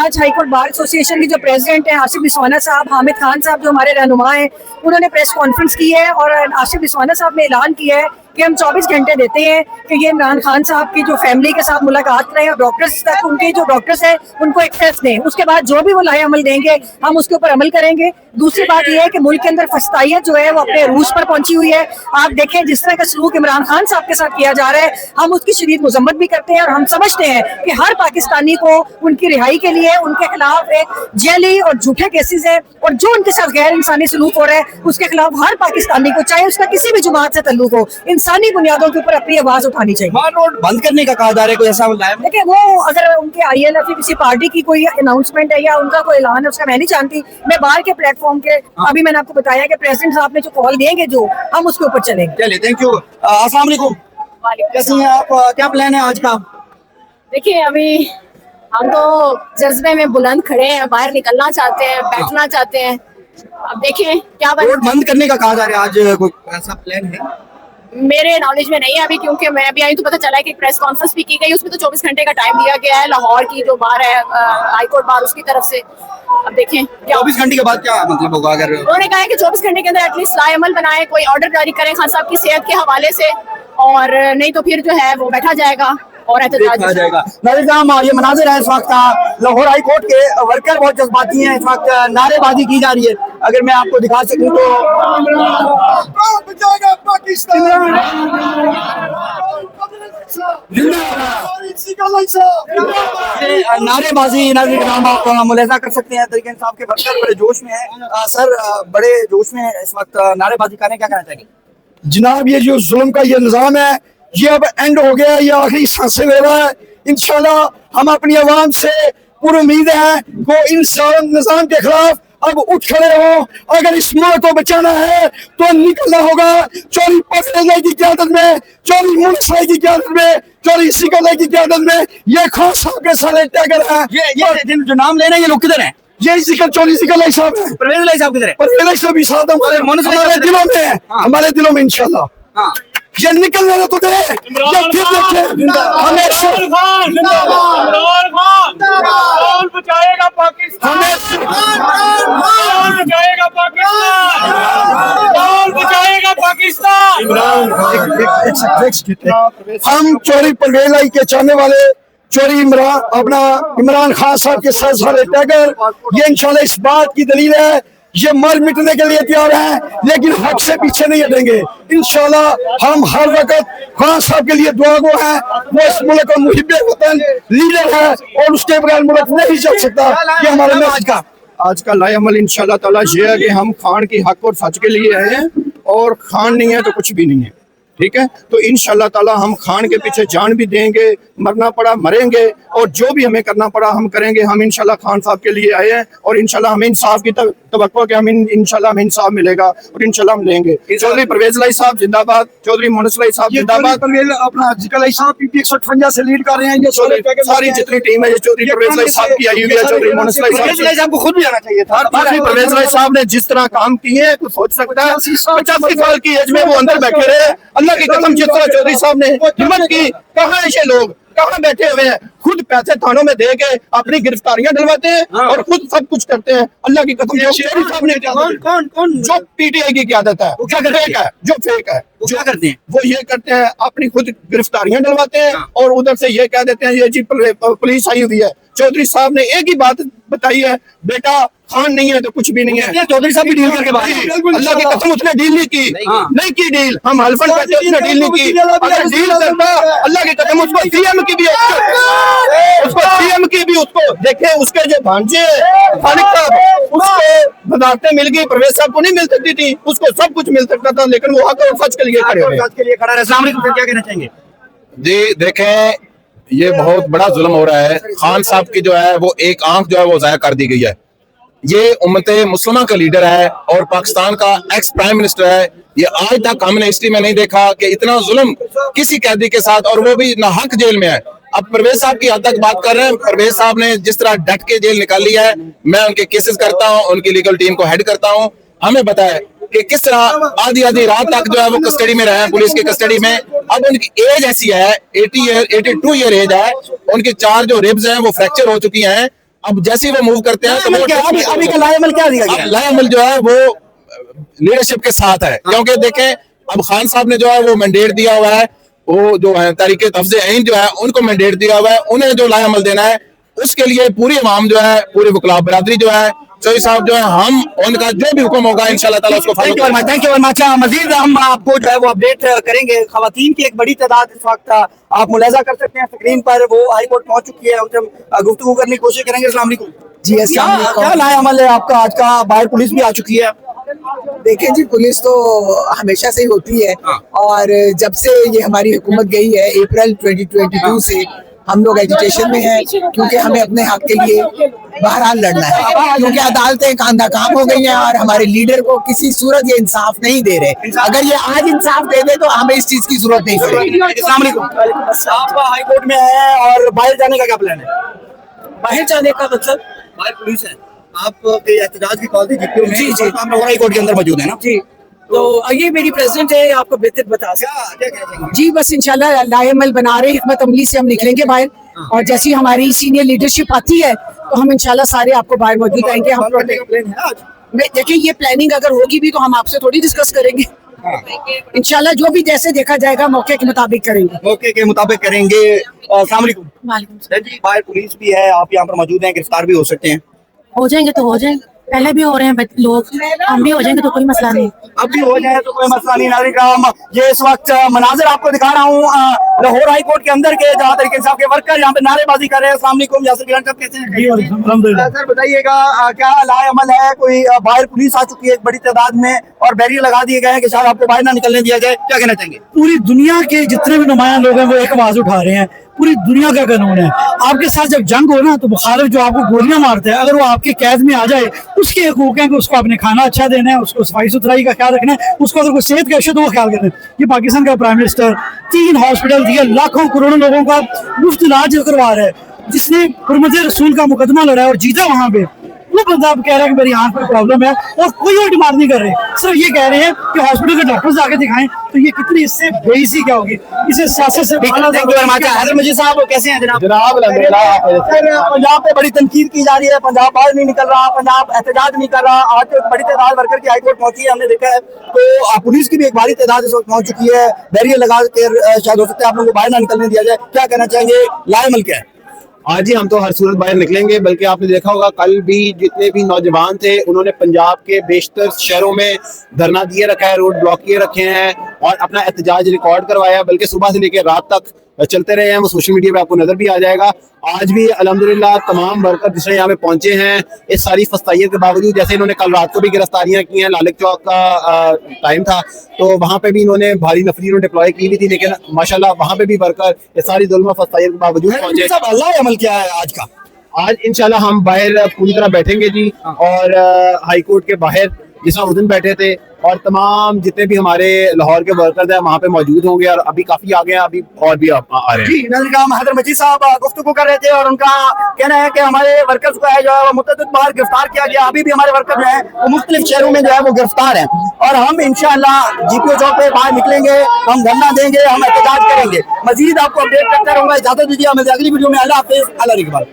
आज high court bar association के जो प्रेसिडेंट हैं आसिफ बिस्वाना साहब, हामिद खान साहब जो हमारे रहनुमा हैं, उन्होंने प्रेस कॉन्फ्रेंस की है और आसिफ बिस्वाना साहब ने ऐलान किया है कि हम 24 घंटे देते हैं कि ये इमरान खान साहब की जो फैमिली के साथ मुलाकात करें और डॉक्टर्स तक, उनके जो डॉक्टर्स हैं उनको एक्सेस दें। उसके बाद जो भी वो लाए अमल देंगे हम उसके ऊपर अमल करेंगे। दूसरी बात यह है कि मुल्क के अंदर फस्तायत जो है वो अपने रूज पर पहुंची हुई है। आप देखें जिस तरह का सलूक इमरान खान साहब के साथ किया जा रहा है, हम उसकी शदीद मजम्मत भी करते हैं और हम समझते हैं कि हर पाकिस्तानी को उनकी रिहाई के लिए उनके खिलाफ एक जेली और झूठे केसेस है और जो उनके साथ गैर इंसानी सलूक हो रहा है उसके खिलाफ हर पाकिस्तानी को, चाहे उसका किसी भी जमात से तल्लुक हो, इंसानी बुनियादों के ऊपर अपनी आवाज उठानी चाहिए। रोड बंद करने का कहा जा रहा है, कोई ऐसा देखिए वो अगर उनके ILF किसी पार्टी की कोई अनाउंसमेंट है या उनका कोई ऐलान है उसका मैं नहीं जानती। मैं बाहर के प्लेटफॉर्म के अभी मैंने आपको बताया कि प्रेसिडेंट साहब ने जो कॉल देंगे जो हम उसके ऊपर चलेंगे। चलिए, थैंक यू। अस्सलाम वालेकुम, कैसी हैं आप? क्या प्लान है आज का? देखिए अभी हम तो जज्बे में बुलंद खड़े हैं, बाहर निकलना चाहते हैं, बैठना चाहते हैं। अब देखें क्या रोड बंद करने का कहा जा रहा है, आज कोई ऐसा प्लान है? मेरे नॉलेज में नहीं है अभी, क्योंकि मैं अभी आई तो पता चला है कि प्रेस कॉन्फ्रेंस भी की गई, उसमें तो 24 घंटे का टाइम दिया गया है लाहौर की जो बार है हाईकोर्ट बार उसकी तरफ से। अब देखें 24 घंटे के बाद क्या मतलब होगा? अगर उन्होंने कहा है कि 24 घंटे के अंदर एटलीस्ट लाएअमल बनाए, कोई ऑर्डर जारी करें खान साहब की सेहत के हवाले से, और नहीं तो फिर जो है वो बैठा जाएगा और देखा जाएगा। नाज़रीन, ये मनाज़िर है इस वक्त लाहौर हाई कोर्ट के। वर्कर बहुत जज्बाती हैं, इस वक्त नारेबाजी की जा रही है। अगर मैं आपको दिखा सकूं तो नारेबाजी आप मुलाहिजा कर सकते हैं। तरीके इंसाफ के वर्कर बड़े जोश में है सर, बड़े जोश में इस वक्त नारेबाजी करने। क्या कहना चाहिए जनाब? ये जो जुल्म का ये निज़ाम है ये अब एंड हो गया, ये आखिरी सांसें ले रहा है। इंशाल्लाह हम अपनी आवाम से पूरी उम्मीद है वो इन निज़ाम के खिलाफ अब उठ खड़े हो। अगर इस मुल्क को बचाना है तो निकलना होगा। चोरी पकड़े की क्यादत में, चोरी मुनसराय की क्यादत में, चोरी सिकंदर की क्यादत में ये खान साहब के सारे टैगर है। ये जो नाम ले रहे हैं ये लोग किधर हैं? ये चोरी सिकंदर साहब है। परवेज साहब किधर है? परवेज साहब भी साथ हमारे दिलों में है, हमारे दिलों में इंशाल्लाह। ये निकलने तो दे, ये फिर हमेशा बचाएगा पाकिस्तान, बचाएगा पाकिस्तान, बचाएगा पाकिस्तान। हम चोरी परवेज लाई के चाहने वाले, चोरी इमरान खान साहब के साथ सारे टैगर, ये इंशाल्लाह इस बात की दलील है ये मर मिटने के लिए तैयार हैं, लेकिन हक से पीछे नहीं हटेंगे। इंशाल्लाह हम हर वक्त खान साहब के लिए दुआगो हैं। वो इस मुल्क का मुहिब्बे वतन लीडर है और उसके बगैर मुल्क नहीं चल सकता। ये हमारा आज का लाएअमल इंशाल्लाह ताला ये है कि हम खान की हक और सच के लिए आए हैं, और खान नहीं है तो कुछ भी नहीं है। ठीक है, तो इंशाल्लाह ताला हम खान के पीछे जान भी देंगे, मरना पड़ा मरेंगे, और जो भी हमें करना पड़ा हम करेंगे। हम इंशाल्लाह खान साहब के लिए आए हैं और इंशाल्लाह हमें इंसाफ की तवक्को कि हम इंशाल्लाह हमें इंसाफ मिलेगा और इंशाल्लाह हम लेंगे। चौधरी परवेज लाई साहब जिंदाबाद, चौधरी मोनस लाई साहब जिंदाबाद। अपना जिकलाई साहब PP 158 से लीड कर रहे हैं। ये सारी जितनी टीम है ये चौधरी परवेज लाई साहब की आई हुई है। चौधरी मोनस लाई साहब को खुद भी आना चाहिए था। चौधरी परवेज लाई साहब ने जिस तरह काम किए तो सोच सकता है 85 साल की एज में वो अंदर बैठे रहे। अल्लाह की कसम, जिस तरह चौधरी साहब ने हिम्मत की, कहाँ ऐसे लोग कहाँ बैठे हुए हैं, खुद पैसे थानों में दे के अपनी गिरफ्तारियां डलवाते हैं और खुद सब कुछ करते हैं। अल्लाह की कसम, जो PTI की आदत है, जो फेक है, वो क्या करते हैं? वो ये करते हैं अपनी खुद गिरफ्तारियां डलवाते हैं और उधर से ये कह देते हैं ये जी पुलिस आई हुई है। चौधरी साहब ने एक ही बात बताई है, बेटा खान नहीं है तो कुछ भी नहीं है। चौधरी साहब भी डील करके बाहर, अल्लाह की कसम उसने डील नहीं की, नहीं की डील। हम हल्फन कहते हैं उसने डील नहीं की। अगर डील करता अल्लाह की कसम उसको CM की भी, उसको देखे, उसके जो भांजे खालिद साहब उसको वजारतें मिल गई, परवेज साहब को नहीं मिल सकती थी, उसको सब कुछ मिल सकता था, लेकिन वो हक और सच के लिए खड़े हुए। क्या कहना चाहेंगे? जी देखें, ये बहुत बड़ा जुल्म हो रहा है। खान साहब की जो है वो एक आंख जो है वो जाया कर दी गई है। ये उम्मत मुस्लिमा का लीडर है और पाकिस्तान का एक्स प्राइम मिनिस्टर है। ये आज तक हमने हिस्ट्री में नहीं देखा कि इतना जुल्म किसी कैदी के साथ, और वो भी ना हक जेल में है। अब परवेज साहब की हद तक बात कर रहे हैं। परवेज साहब ने जिस तरह डट के जेल निकाली है, मैं उनके केसेस करता हूँ, उनकी लीगल टीम को हेड करता हूँ। हमें बताया कि किस तरह आधी रात तक जो है वो कस्टडी में रहे हैं, पुलिस की कस्टडी में। अब उनकी एज ऐसी है, 82 ईयर एज है। उनकी 4 जो रिब्स हैं वो फ्रैक्चर हो चुकी हैं। अब जैसे ही वो मूव करते हैं तो अभी का लाएमल क्या दिया गया? लाएमल जो है वो लीडरशिप के साथ है, क्योंकि देखें अब खान साहब ने जो है वो मैंडेट दिया हुआ है, वो जो है तरीके तफ्ज़े ऐन जो है उनको मैंडेट दिया हुआ है, उन्हें जो लाएमल देना है उसके लिए पूरी अवाम जो है, पूरी वकला बरादरी जो है, चौधरी साहब जो है, हम उनका जो भी हुक्म होगा इंशाल्लाह ताला उसको फॉलो करेंगे। Thank you very much. मजीद हम आपको जो है वो अपडेट करेंगे। खवातीन की एक बड़ी तादाद इस वक्त आप मुलाजा कर सकते हैं स्क्रीन पर, वो हाई कोर्ट पहुंच चुकी है, उनसे हम गुफ्तगू करने की कोशिश करेंगे। अस्सलाम वालेकुम जी। क्या लाएमल है आपका आज का? बाहर पुलिस भी आ चुकी है। देखें जी, पुलिस तो हमेशा से ही होती है और जब से ये हमारी हुकूमत गई है अप्रैल 2022 से हम लोग एजुटेशन में हैं, क्योंकि हमें अपने हक के लिए बहरहाल लड़ना है, क्योंकि अदालतें कांधा काम हो गई हैं और हमारे लीडर को किसी सूरत ये इंसाफ नहीं दे रहे। अगर ये आज इंसाफ दे दे तो हमें इस चीज की जरूरत नहीं पड़ेगी। अस्सलाम वालेकुम। आप हाई कोर्ट में हैं और बाहर जाने का क्या प्लान है? बाहर जाने का मतलब? बाहर पुलिस है, आप एहतजाज की कॉल दी जी जी, हम लोग हाई कोर्ट के अंदर मौजूद है ना जी। तो ये मेरी प्रेसिडेंट है, आपको बेहतर बता सकते जी। बस इंशाल्लाह लाएमल बना रहे, हिकमत अमली से हम निकलेंगे बाहर, और जैसी हमारी सीनियर लीडरशिप आती है तो हम इंशाल्लाह सारे आपको बाहर मौजूद आएंगे। हम देखिए, ये प्लानिंग अगर होगी भी तो हम आपसे थोड़ी डिस्कस करेंगे। इंशाल्लाह जो भी जैसे देखा जाएगा मौके के मुताबिक करेंगे। मौके के मुताबिक करेंगे। अस्सलाम वालेकुम। जी, बाहर पुलिस भी है, आप यहाँ पर मौजूद हैं, गिरफ्तार भी हो सकते हैं। हो जाएंगे तो हो जाएंगे, पहले भी हो रहे हैं लोग, हम भी हो जाएंगे तो कोई मसला नहीं। अब भी हो जाए तो कोई मसला नहीं। नाज़रीन, ये इस वक्त मनाजिर आपको दिखा रहा हूँ लाहौर हाई कोर्ट के अंदर के, जहाँ तरीके इंसाफ के वर्कर यहाँ पे नारेबाजी कर रहे हैं। अस्सलाम वालेकुम, यासिर गिलानी साहब कैसे हैं? सर बताइएगा, क्या लाएमल है? कोई बाहर पुलिस आ चुकी है एक बड़ी तादाद में और बैरियर लगा दिए गए हैं कि शायद आपको बाहर ना निकलने दिया जाए, क्या कहना चाहेंगे? पूरी दुनिया के जितने भी नुमाया लोग हैं वो एक आवाज उठा रहे हैं। पूरी दुनिया का कानून है, आपके साथ जब जंग हो ना तो मुखालिफ जो आपको गोलियां मारते हैं, अगर वो आपके कैद में आ जाए, उसके हकूक हैं कि उसको अपने खाना अच्छा देना है, उसको सफाई सुथराई का ख्याल रखना है, उसको अगर कोई सेहत का इशू तो वो ख्याल करना है। ये पाकिस्तान का प्राइम मिनिस्टर 3 हॉस्पिटल दिए, लाखों करोड़ों लोगों का मुफ्त इलाज करवा रहा है, जिसने हुर्मत रसूल का मुकदमा लड़ा है और जीता वहां पे, वो बंदा अब कह रहा है कि मेरी आंख पर प्रॉब्लम है और कोई और डिमांड नहीं कर रहे, सिर्फ ये कह रहे हैं कि हॉस्पिटल के डॉक्टर जाके दिखाएं। तो ये कितनी इससे बेइज्जती क्या होगी, इसे सियासत से मुझे साहब कैसे हैं जनाब? पंजाब पे बड़ी तनकीद की जा रही है, पंजाब बाहर नहीं निकल रहा, पंजाब एहतजाज नहीं कर रहा। आज एक बड़ी तादाद वर्कर की हाईकोर्ट पहुंची है, हमने देखा है। तो पुलिस की भी एक भारी तादाद इस वक्त पहुंच चुकी है, बैरियर लगा कर शायद हो सकता है आप लोगों को बाहर ना निकलने दिया जाए, क्या कहना चाहेंगे? लाएमल क्या है? आज ही हम तो हर सूरत बाहर निकलेंगे, बल्कि आपने देखा होगा कल भी जितने भी नौजवान थे उन्होंने पंजाब के बेशतर शहरों में धरना दिए रखा है, रोड ब्लॉक किए रखे हैं और अपना एहतजाज रिकॉर्ड करवाया, बल्कि सुबह से लेकर रात तक चलते रहे हैं। वो सोशल मीडिया पे आपको नजर भी आ जाएगा। आज भी अल्हम्दुलिल्लाह तमाम वर्कर जिसने यहाँ पे पहुंचे हैं, इस सारी फस्ताइयत के बावजूद, जैसे इन्होंने कल रात को भी गिरफ्तारियां की हैं, लालिक चौक का टाइम था तो वहाँ पे भी इन्होंने भारी नफरी डिप्लॉय की हुई थी, लेकिन माशाल्लाह वहाँ पे भी वर्कर इस सारी जुल्म फस्ताइयत के बावजूद पहुंचे। लाएमल क्या है आज का? आज इंशाल्लाह हम बाहर पूरी तरह बैठेंगे जी, और हाई कोर्ट के बाहर जिस उस दिन बैठे थे, और तमाम जितने भी हमारे लाहौर के वर्कर्स हैं वहाँ पे मौजूद होंगे, और अभी काफी आ गए हैं, अभी और भी आ रहे हैं। हैदर मजीद साहब गुफ्तगू कर रहे थे और उनका कहना है कि हमारे वर्कर्स को है जो है वो मुतअद्दिद बार गिरफ्तार किया गया। अभी भी हमारे वर्कर जो है वो मुख्तलिफ शहरों में जो है वो गिरफ्तार है, और हम इंशाअल्लाह GPO चौक पे बाहर निकलेंगे, हम धरना देंगे, हम एहतजाज करेंगे। मजीद आपको अपडेट करता रहूंगा। इजाजत दीजिए, मिलते अगली वीडियो में। अल्लाह हाफिज़, अल्लाह निगहबान।